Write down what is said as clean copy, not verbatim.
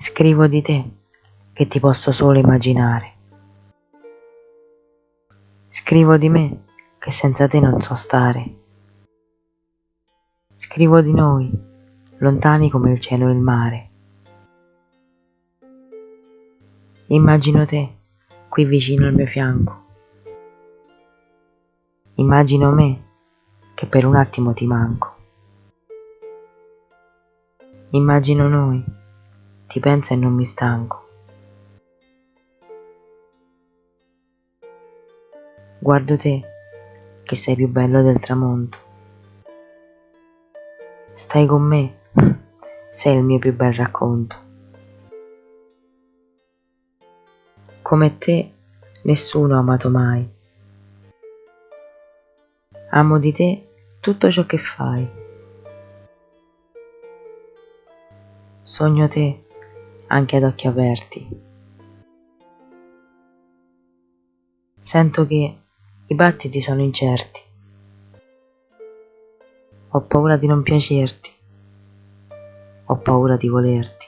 Scrivo di te che ti posso solo immaginare. Scrivo di me che senza te non so stare. Scrivo di noi, lontani come il cielo e il mare. Immagino te qui vicino al mio fianco. Immagino me che per un attimo ti manco. Immagino noi, ti penso e non mi stanco. Guardo te che sei più bello del tramonto. Stai con me, sei il mio più bel racconto. Come te nessuno ha amato mai. Amo di te tutto ciò che fai. Sogno te anche ad occhi aperti. Sento che i battiti sono incerti. Ho paura di non piacerti. Ho paura di volerti.